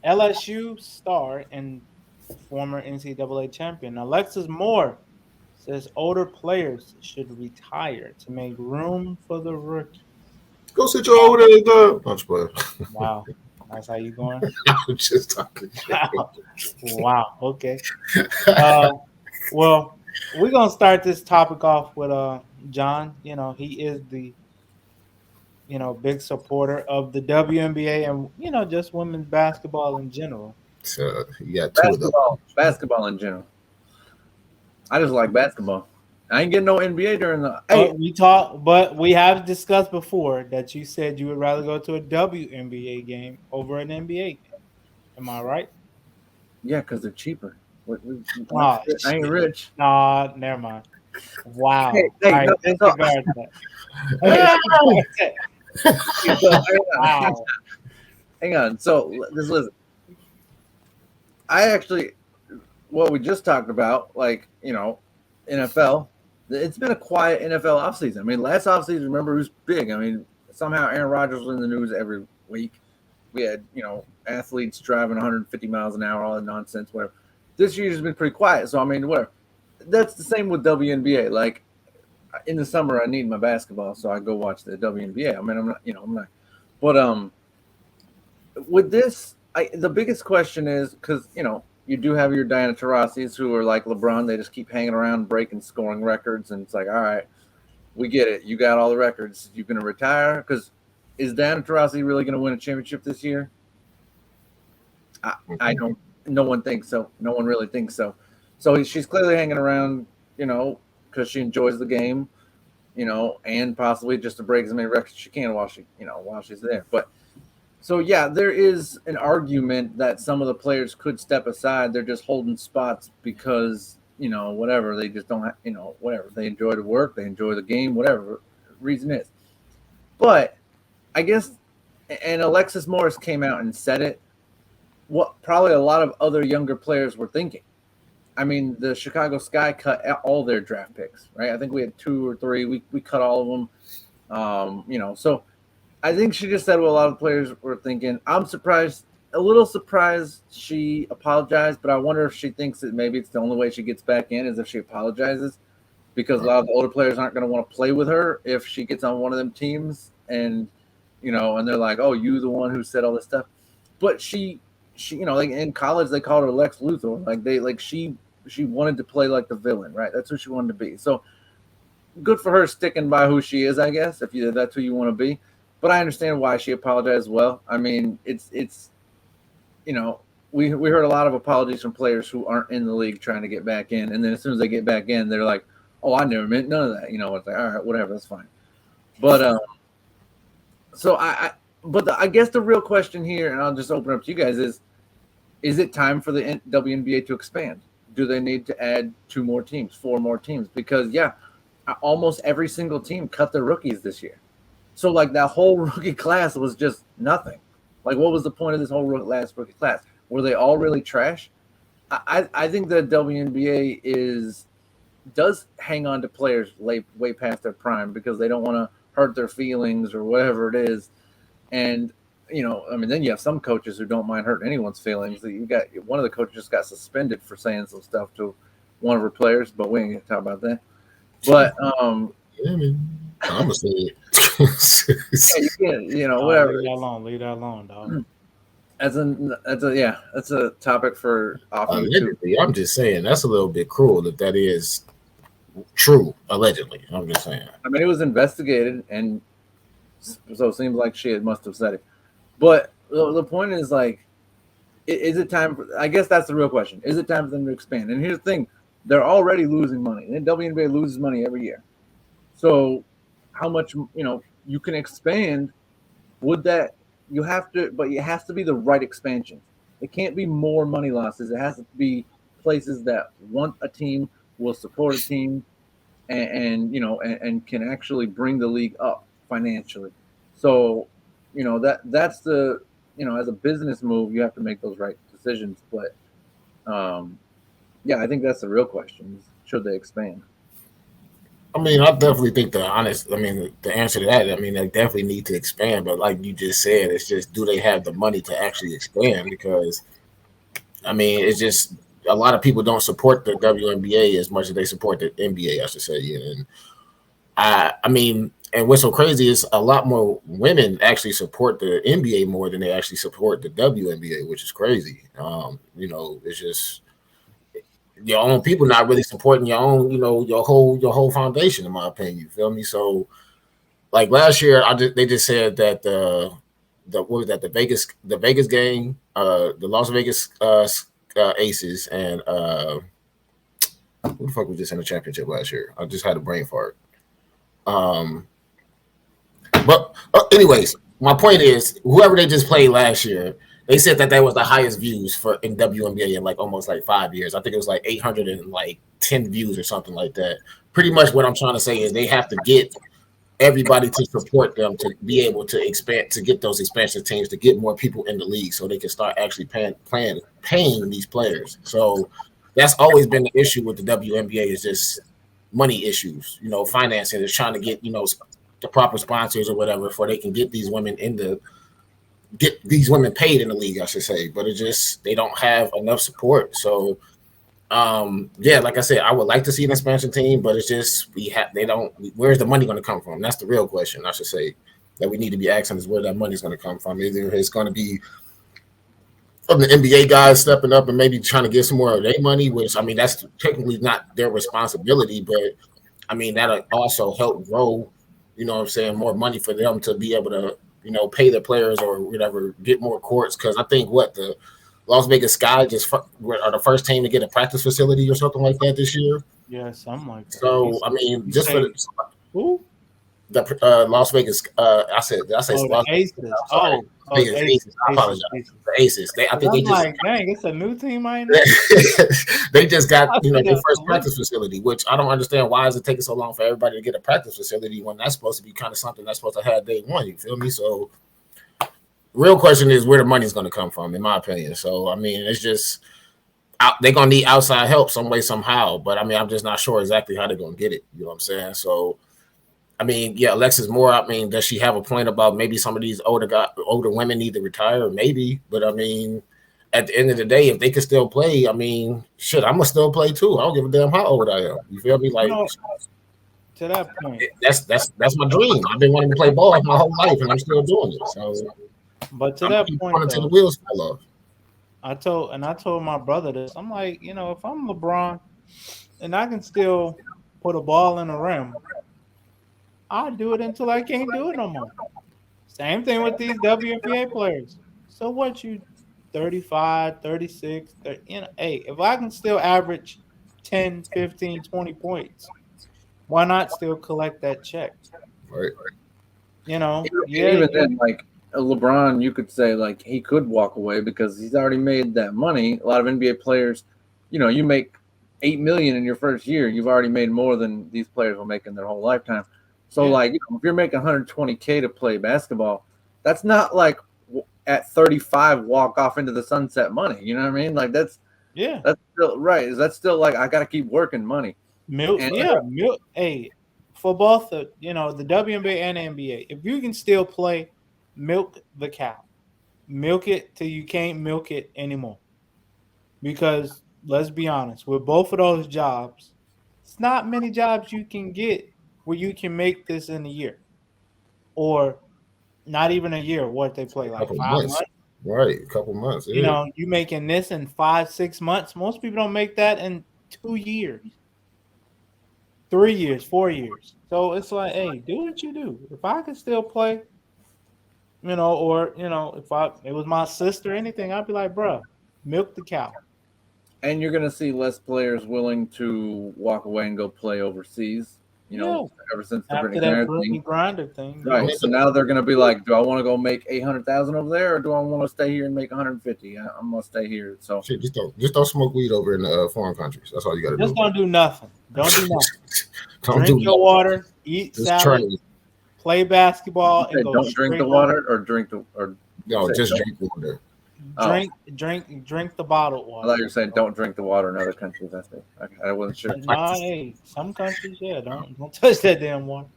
LSU star and former NCAA champion Alexis Moore says older players should retire to make room for the rookies. Go sit your over there, dog. Don't you Wow, that's how you going? I'm just talking shit. Wow. Okay. Uh, well, we're gonna start this topic off with John. He is the big supporter of the WNBA and just women's basketball in general. So you got two of them. Basketball in general. I just like basketball. I ain't getting no NBA during the. Hey, But we have discussed before that you said you would rather go to a WNBA game over an NBA game. Am I right? yeah, because they're cheaper. Oh, I ain't rich. Nah, never mind. Wow. Hey, All right, no, disregard that. Wow. Hang on. So just listen. I actually, what we just talked about, like NFL. It's been a quiet NFL offseason. I mean, last offseason, remember, it was big. I mean, somehow Aaron Rodgers was in the news every week. We had, athletes driving 150 miles an hour, all that nonsense, whatever. This year's been pretty quiet. So, I mean, whatever. That's the same with WNBA. Like, in the summer, I need my basketball, so I go watch the WNBA. I mean, I'm not. But with this, the biggest question is, because, you do have your Diana Taurasi's who are like LeBron. They just keep hanging around, breaking scoring records. And it's like, all right, we get it. You got all the records. You're going to retire? Because is Diana Taurasi really going to win a championship this year? I don't. No one thinks so. No one really thinks so. So she's clearly hanging around, because she enjoys the game, and possibly just to break as many records as she can while she's there. But so, yeah, there is an argument that some of the players could step aside. They're just holding spots because, whatever. They just don't have, whatever. They enjoy the work. They enjoy the game, whatever the reason is. But I guess, and Alexis Morris came out and said it, what probably a lot of other younger players were thinking. I mean, the Chicago Sky cut all their draft picks, right? I think we had 2 or 3. We cut all of them, so I think she just said what a lot of players were thinking. I'm a little surprised she apologized, but I wonder if she thinks that maybe it's the only way she gets back in is if she apologizes, because a lot of the older players aren't going to want to play with her if she gets on one of them teams and, and they're like, oh, you the one who said all this stuff. But she, like in college, they called her Lex Luthor. She wanted to play like the villain, right? That's who she wanted to be. So good for her sticking by who she is, I guess, if that's who you want to be. But I understand why she apologized as well. I mean, it's we heard a lot of apologies from players who aren't in the league trying to get back in, and then as soon as they get back in, they're like, "Oh, I never meant none of that." It's like, all right, whatever, that's fine. But so I guess the real question here, and I'll just open up to you guys, is it time for the WNBA to expand? Do they need to add 2 more teams, 4 more teams? Because almost every single team cut their rookies this year. So, like, that whole rookie class was just nothing. Like, what was the point of this whole last rookie class? Were they all really trash? I think the WNBA does hang on to players way past their prime because they don't want to hurt their feelings or whatever it is. And, then you have some coaches who don't mind hurting anyone's feelings. You got one of the coaches just got suspended for saying some stuff to one of her players, but we ain't going to talk about that. But, I'm gonna say it. Whatever. Leave that alone, dog. That's a topic for allegedly. I'm just saying that's a little bit cruel if that is true. Allegedly, I'm just saying. I mean, it was investigated, and so it seems like she must have said it. But the point is, like, is it time? I guess that's the real question. Is it time for them to expand? And here's the thing: they're already losing money. And WNBA loses money every year. So how much you can expand? Would that you have to? But it has to be the right expansion. It can't be more money losses. It has to be places that want a team, will support a team, and can actually bring the league up financially. So that's the as a business move, you have to make those right decisions. But I think that's the real question: should they expand? I mean, I definitely think the answer to that, I mean, they definitely need to expand. But like you just said, it's just, do they have the money to actually expand? Because I mean, it's just a lot of people don't support the WNBA as much as they support the NBA, I should say. And I mean, and what's so crazy is a lot more women actually support the NBA more than they actually support the WNBA, which is crazy. It's just your own people not really supporting your own, your whole foundation, in my opinion. You feel me? So, like last year, they just said that the what was that, the Vegas game, the Las Vegas Aces and who the fuck was just in the championship last year? I just had a brain fart. Um, but anyways, my point is, whoever they just played last year, they said that was the highest views for in WNBA in like almost like 5 years. I think it was like 810 views or something like that. Pretty much what I'm trying to say is they have to get everybody to support them to be able to expand, to get those expansion teams, to get more people in the league so they can start actually paying these players. So that's always been the issue with the WNBA, is just money issues, financing, is trying to get, the proper sponsors or whatever before they can get these women paid in the league, I should say. But it just, they don't have enough support. So yeah, like I said, I would like to see an expansion team, but it's just where's the money going to come from? That's the real question, I should say, that we need to be asking, is where that money's going to come from. Either it's going to be from the NBA guys stepping up and maybe trying to get some more of their money, which, I mean, that's technically not their responsibility, but I mean, that'll also help grow, what I'm saying, more money for them to be able to, pay their players or whatever, get more courts. Because I think the Las Vegas Sky are the first team to get a practice facility or something like that this year. Yeah, something like that. So I mean, just for who? The Las Vegas, I said the Aces. Aces. I apologize. The Aces. I think they just, dang, it's a new team right now. They just got their first practice facility, which I don't understand. Why is it taking so long for everybody to get a practice facility when that's supposed to be kind of something that's supposed to have day one? You feel me? So, real question is where the money's going to come from, in my opinion. So, I mean, it's just they're going to need outside help some way, somehow. But I mean, I'm just not sure exactly how they're going to get it. You know what I'm saying? So, I mean, yeah, Alexis Moore, I mean, does she have a point about maybe some of these older women need to retire? Maybe. But I mean, at the end of the day, if they can still play, I mean, shit, I'm going to still play too. I don't give a damn how old I am. You feel me? Like, to that point, that's my dream. I've been wanting to play ball my whole life, and I'm still doing it. So, but to that point, until the wheels fall off. I told my brother this. I'm like, if I'm LeBron and I can still put a ball in the rim, I'll do it until I can't do it no more. Same thing with these WNBA players. So what, you 35, 36, 30, hey, if I can still average 10, 15, 20 points, why not still collect that check? Right. Even then, like LeBron, you could say like he could walk away because he's already made that money. A lot of NBA players, you make $8 million in your first year, you've already made more than these players will make in their whole lifetime. So, like, if you're making $120K to play basketball, that's not like at 35 walk off into the sunset money. You know what I mean? Like, that's still right. Is that still like I got to keep working money? Hey, for both the WNBA and NBA, if you can still play, milk the cow, milk it till you can't milk it anymore. Because let's be honest, with both of those jobs, it's not many jobs you can get where you can make this in a year, or not even a year. What they play, like 5 months, right? A couple months. Yeah. You making this in 5-6 months. Most people don't make that in 2 years, 3 years, 4 years. So it's like, hey, do what you do. If I can still play, or if it was my sister or anything, I'd be like, bro, milk the cow. And you're gonna see less players willing to walk away and go play overseas. Ever since the Brittany Griner thing. Right. So now they're going to be like, do I want to go make 800,000 over there, or do I want to stay here and make 150? I'm going to stay here. So shit, just don't smoke weed over in the foreign countries. That's all you got to do. Just don't do nothing. Don't do nothing. Drink your water, eat salad, play basketball, and go don't drink the water or drink the or no, just drink water. Oh. drink the bottled I water. thought you were saying don't drink the water in other countries. I wasn't sure. No, hey, some countries, yeah, don't touch that damn water.